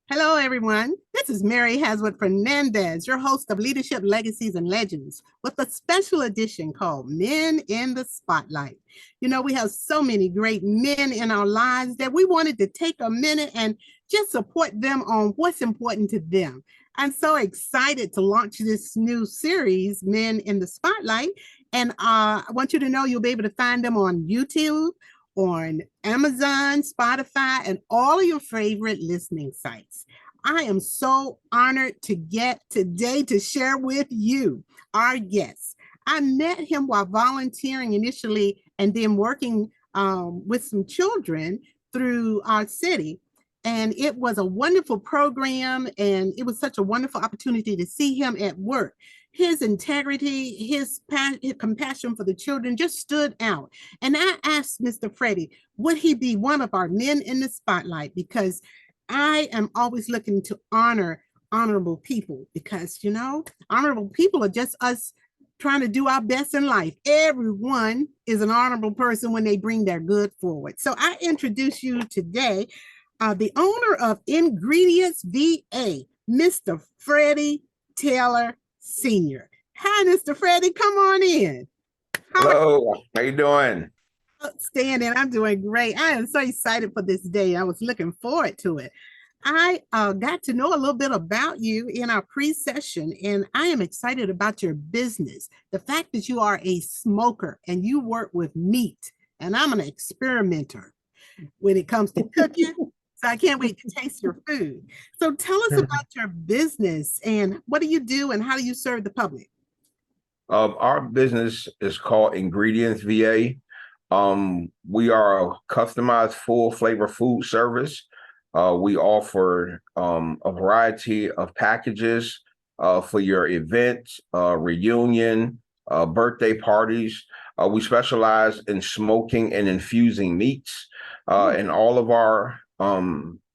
Hello, everyone. This is Mary Haswood Fernandez, your host of Leadership Legacies and Legends, with a special edition called Men in the Spotlight. You know, we have so many great men in our lives that we wanted to take a minute and just support them on what's important to them. I'm so excited to launch this new series, Men in the Spotlight. And I want you to know you'll be able to find them on YouTube, on Amazon, Spotify, and all of your favorite listening sites. I am so honored to get today to share with you our guest. I met him while volunteering initially and then working with some children through our city. And it was a wonderful program, and it was such a wonderful opportunity to see him at work. His integrity, his compassion for the children just stood out. And I asked Mr. Freddie, would he be one of our men in the spotlight? Because I am always looking to honor honorable people, because, you know, honorable people are just us trying to do our best in life. Everyone is an honorable person when they bring their good forward. So I introduce you today, the owner of IngredientsVA, Mr. Freddie Taylor Sr. Hi, Mr. Freddie, come on in. Hello, how you doing? Outstanding. I'm doing great. I am so excited for this day. I was looking forward to it. I got to know a little bit about you in our pre-session, and I am excited about your business. The fact that you are a smoker and you work with meat, and I'm an experimenter when it comes to cooking. So I can't wait to taste your food. So tell us about your business and what do you do and how do you serve the public? Our business is called IngredientsVA. We are a customized full flavor food service. We offer a variety of packages for your events, reunion, birthday parties. We specialize in smoking and infusing meats, and all of our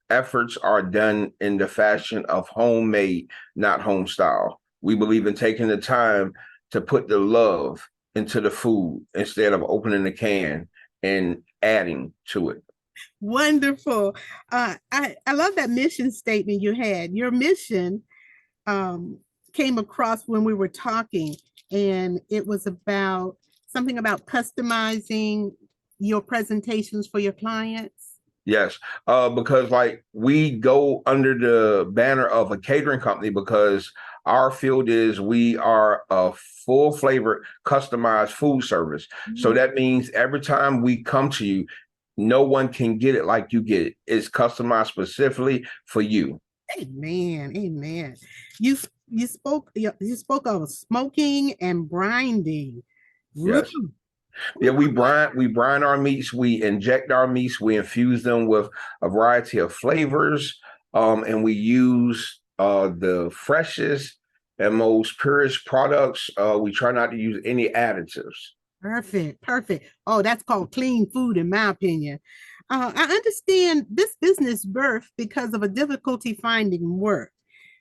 efforts are done in the fashion of homemade, not home style. We believe in taking the time to put the love into the food instead of opening the can and adding to it. Wonderful. I love that mission statement you had. Your mission came across when we were talking, and it was about something about customizing your presentations for your clients. Yes, because like we go under the banner of a catering company because our field is we are a full flavor customized food service. So that means every time we come to you, no one can get it like you get it. It's customized specifically for you. Amen. Amen. You spoke of smoking and grinding. Yes. Yeah, we brine our meats, we inject our meats, we infuse them with a variety of flavors, and we use the freshest and most purest products. We try not to use any additives. Perfect. Perfect. Oh, that's called clean food, in my opinion. I understand this business birth because of a difficulty finding work.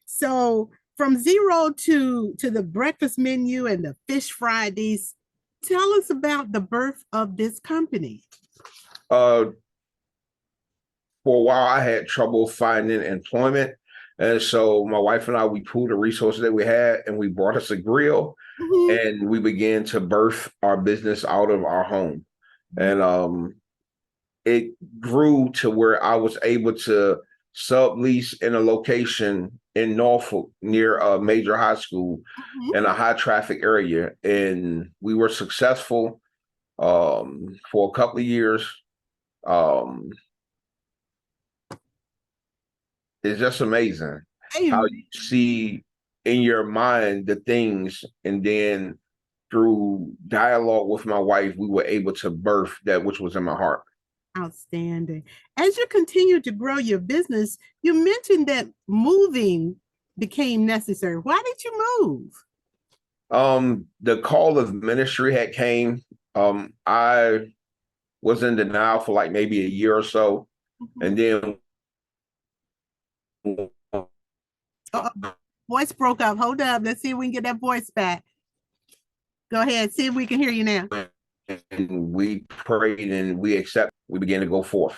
So from zero to the breakfast menu and the fish Fridays, tell us about the birth of this company. For a while, I had trouble finding employment. And so my wife and I, we pooled the resources that we had and we brought us a grill and we began to birth our business out of our home. And it grew to where I was able to sublease in a location in Norfolk near a major high school in a high traffic area. And we were successful for a couple of years. It's just amazing how you see in your mind the things, and then through dialogue with my wife, we were able to birth that which was in my heart. Outstanding. As you continue to grow your business, you mentioned that moving became necessary. Why did you move? The call of ministry had came. I was in denial for like maybe a year or so, and then voice broke up. Hold up. Let's see if we can get that voice back. Go ahead. See if we can hear you now. And we prayed and we began to go forth.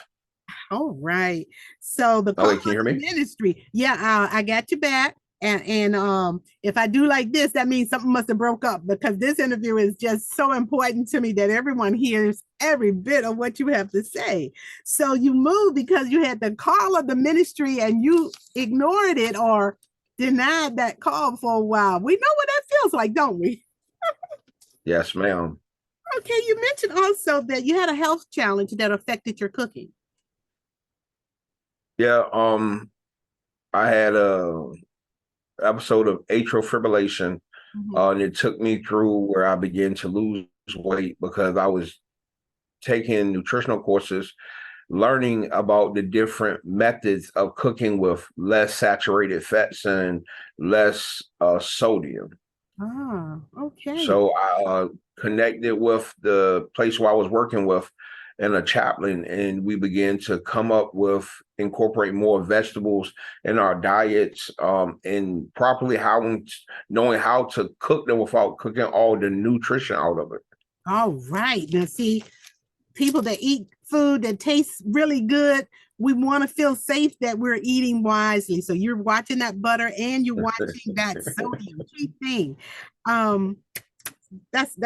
All right. So the Oh call wait, can you hear to me? ministry. Yeah, I got you back. And if I do like this, that means something must have broke up because this interview is just so important to me that everyone hears every bit of what you have to say. So you moved because you had the call of the ministry and you ignored it or denied that call for a while. We know what that feels like, don't we? Yes, ma'am. Okay, you mentioned also that you had a health challenge that affected your cooking. Yeah, I had a episode of atrial fibrillation, Mhm. and it took me through where I began to lose weight because I was taking nutritional courses, learning about the different methods of cooking with less saturated fats and less sodium. Ah, okay. So I connected with the place where I was working with and a chaplain, and we began to come up with incorporate more vegetables in our diets, and properly how knowing how to cook them without cooking all the nutrition out of it. All right. Now, see, people that eat food that tastes really good, we want to feel safe that we're eating wisely. So you're watching that butter and you're watching that sodium key thing. Um, that's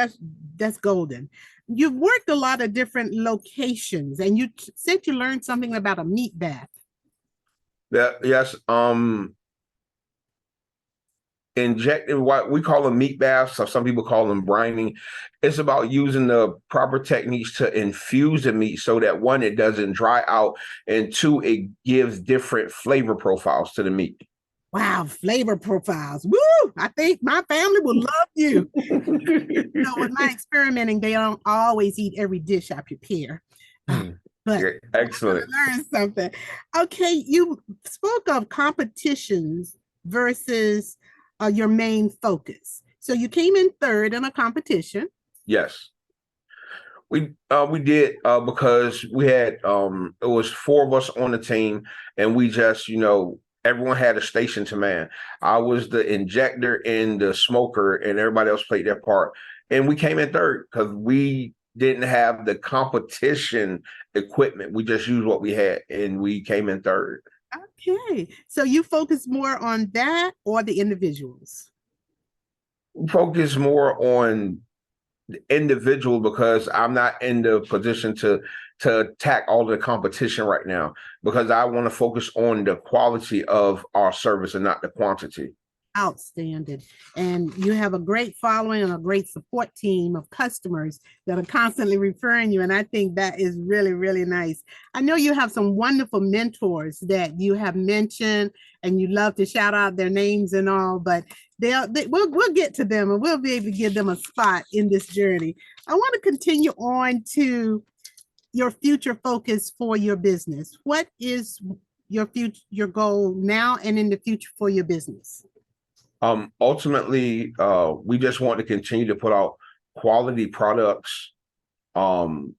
that's golden. You've worked a lot of different locations, and you said you learned something about a meat bath. That yes, injecting what we call them meat baths, so some people call them brining. It's about using the proper techniques to infuse the meat so that one, it doesn't dry out, and two, it gives different flavor profiles to the meat. Wow, flavor profiles. Woo! I think my family will love you. So with my experimenting, they don't always eat every dish I prepare. Uh, but Yeah, I'm gonna excellent. learn something. Okay, you spoke of competitions versus your main focus. So you came in third in a competition. Yes. We did because we had it was four of us on the team, and we just everyone had a station to man. I was the injector and the smoker, and everybody else played their part. And we came in third because we didn't have the competition equipment. We just used what we had, and we came in third. Okay, so you focus more on that or the individuals? Focus more on individual because I'm not in the position to attack all the competition right now because I want to focus on the quality of our service and not the quantity. Outstanding. And you have a great following and a great support team of customers that are constantly referring you. And I think that is really, really nice. I know you have some wonderful mentors that you have mentioned and you love to shout out their names and all, but we'll get to them and we'll be able to give them a spot in this journey. I want to continue on to your future focus for your business. What is your goal now and in the future for your business? Ultimately, we just want to continue to put out quality products, um,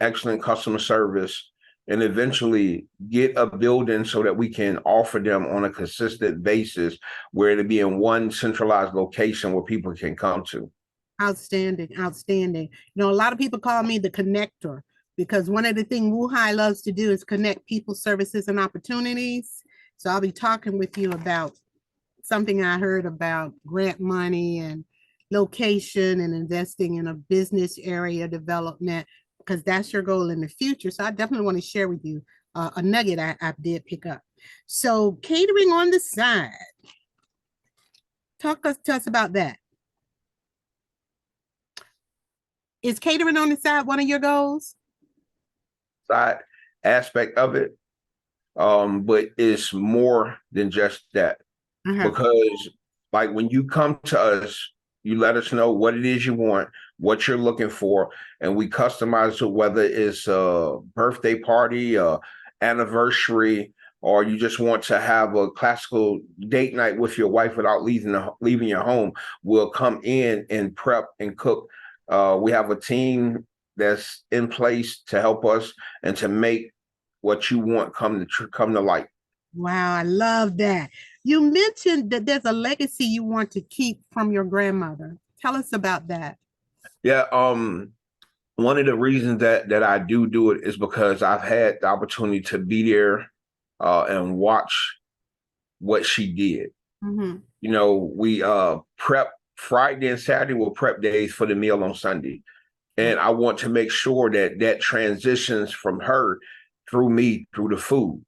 excellent customer service, and eventually get a building so that we can offer them on a consistent basis where it'll be in one centralized location where people can come to. Outstanding, outstanding. You know, a lot of people call me the connector because one of the things Wuhai loves to do is connect people, services, and opportunities. So I'll be talking with you about something I heard about grant money and location and investing in a business area development because that's your goal in the future. So I definitely want to share with you a nugget I did pick up. So catering on the side, to us about that. Is catering on the side one of your goals? Side aspect of it, but it's more than just that Uh-huh. because like when you come to us, you let us know what it is you want, what you're looking for, and we customize it, whether it's a birthday party, anniversary, or you just want to have a classical date night with your wife without leaving your home. We'll come in and prep and cook. We have a team that's in place to help us and to make what you want come to light. Wow, I love that. You mentioned that there's a legacy you want to keep from your grandmother. Tell us about that. Yeah, one of the reasons that I do it is because I've had the opportunity to be there and watch what she did. Mm-hmm. You know, we prep Friday and Saturday were prep days for the meal on Sunday. And I want to make sure that transitions from her through me, through the food.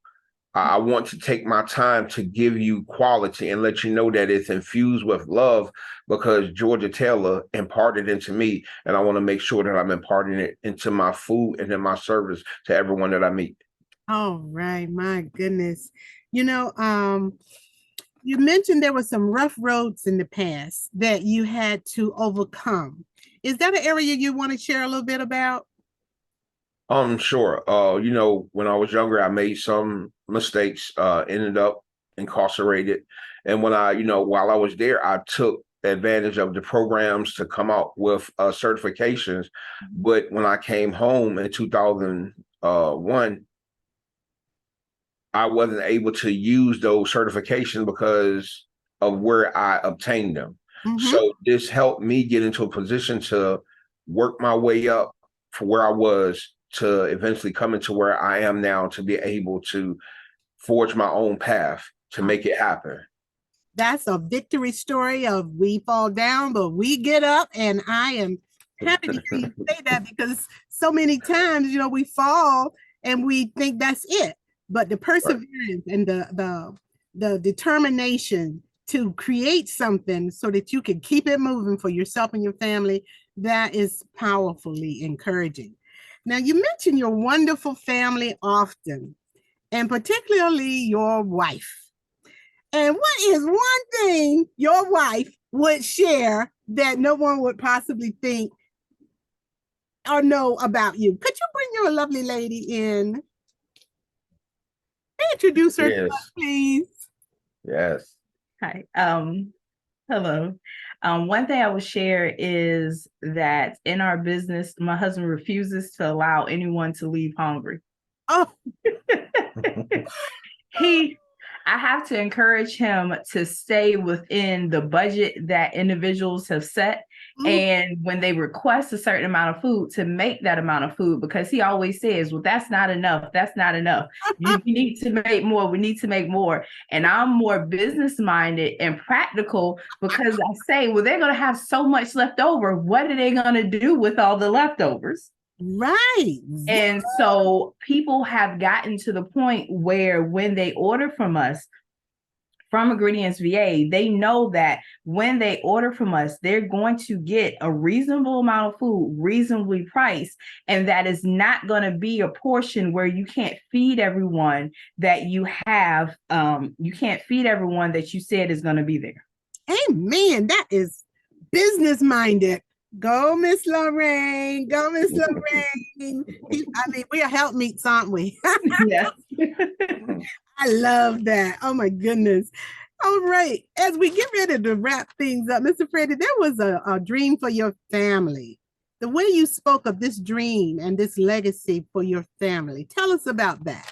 I want to take my time to give you quality and let you know that it's infused with love because Georgia Taylor imparted into me. And I want to make sure that I'm imparting it into my food and in my service to everyone that I meet. All right, my goodness. You know, you mentioned there were some rough roads in the past that you had to overcome. Is that an area you want to share a little bit about? Sure. You know, when I was younger, I made some mistakes, ended up incarcerated. And when while I was there, I took advantage of the programs to come out with certifications. But when I came home in 2001, I wasn't able to use those certifications because of where I obtained them. Mm-hmm. So this helped me get into a position to work my way up from where I was to eventually come into where I am now to be able to forge my own path to make it happen. That's a victory story of we fall down, but we get up. And I am happy to hear you say that because so many times, you know, we fall and we think that's it. But the perseverance and the determination to create something so that you can keep it moving for yourself and your family, that is powerfully encouraging. Now, you mention your wonderful family often, and particularly your wife. And what is one thing your wife would share that no one would possibly think or know about you? Could you bring your lovely lady in? Introduce her to us, Yes. please. Yes. Hi. Hello. One thing I would share is that in our business, my husband refuses to allow anyone to leave hungry. Oh, I have to encourage him to stay within the budget that individuals have set. And when they request a certain amount of food, to make that amount of food, because he always says, well, that's not enough. That's not enough. You need to make more. We need to make more. And I'm more business minded and practical because I say, well, they're going to have so much left over. What are they going to do with all the leftovers? right. And so people have gotten to the point where when they order from us, from IngredientsVA, they know that when they order from us, they're going to get a reasonable amount of food, reasonably priced, and that is not going to be a portion where you can't feed everyone that you have. You can't feed everyone that you said is going to be there. Amen. That is business minded. Go, Miss Lorraine. Go, Miss Lorraine. I mean, we are helpmeets, aren't we? Yes. I love that. Oh my goodness. All right. As we get ready to wrap things up, Mr. Freddie, there was a dream for your family. The way you spoke of this dream and this legacy for your family, tell us about that.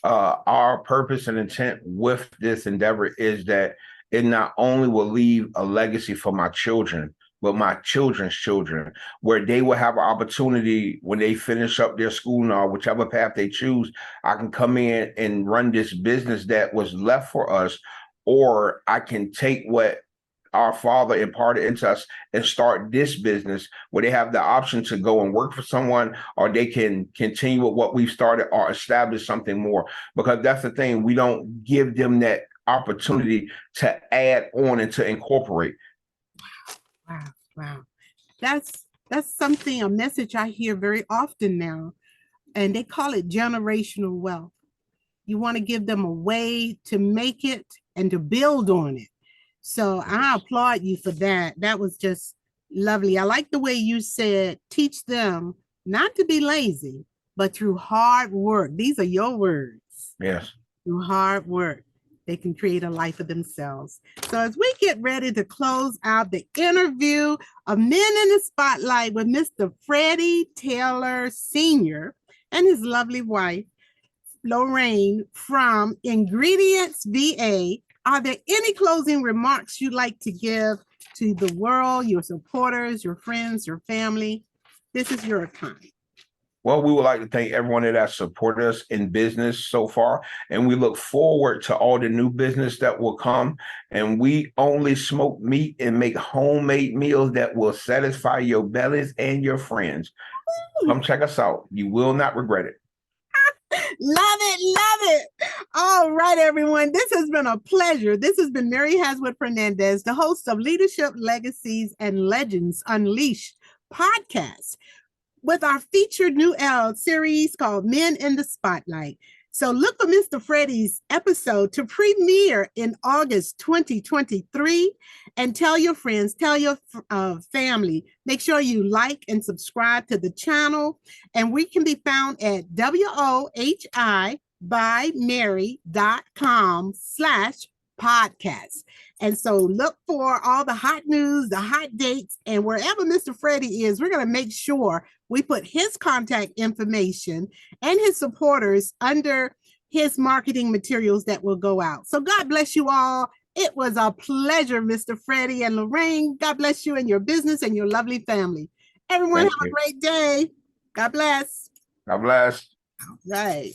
Our purpose and intent with this endeavor is that it not only will leave a legacy for my children, but my children's children, where they will have an opportunity when they finish up their school now, whichever path they choose, I can come in and run this business that was left for us, or I can take what our father imparted into us and start this business where they have the option to go and work for someone, or they can continue with what we've started or establish something more. Because that's the thing, we don't give them that opportunity to add on and to incorporate. Wow, wow. That's something, a message I hear very often now, and they call it generational wealth. You want to give them a way to make it and to build on it. So I applaud you for that. That was just lovely. I like the way you said, teach them not to be lazy, but through hard work. These are your words. Yes. Through hard work, they can create a life of themselves. So as we get ready to close out the interview of Men in the Spotlight with Mr. Freddie Taylor Sr. and his lovely wife, Lorraine from IngredientsVA, are there any closing remarks you'd like to give to the world, your supporters, your friends, your family? This is your time. Well, we would like to thank everyone that has supported us in business so far, and we look forward to all the new business that will come. And we only smoke meat and make homemade meals that will satisfy your bellies and your friends. Come check us out. You will not regret it. Love it, love it. All right, everyone. This has been a pleasure. This has been Mary Haswood Fernandez, the host of Leadership Legacies and Legends Unleashed podcast, with our featured new series called Men in the Spotlight. So look for Mr. Freddie's episode to premiere in August 2023. And tell your friends, tell your family. Make sure you like and subscribe to the channel. And we can be found at wohibymary.com/podcast. And so look for all the hot news, the hot dates, and wherever Mr. Freddie is, we're going to make sure we put his contact information and his supporters under his marketing materials that will go out. So God bless you all. It was a pleasure, Mr. Freddie and Lorraine. God bless you and your business and your lovely family. Everyone have a great day. God bless. God bless. All right.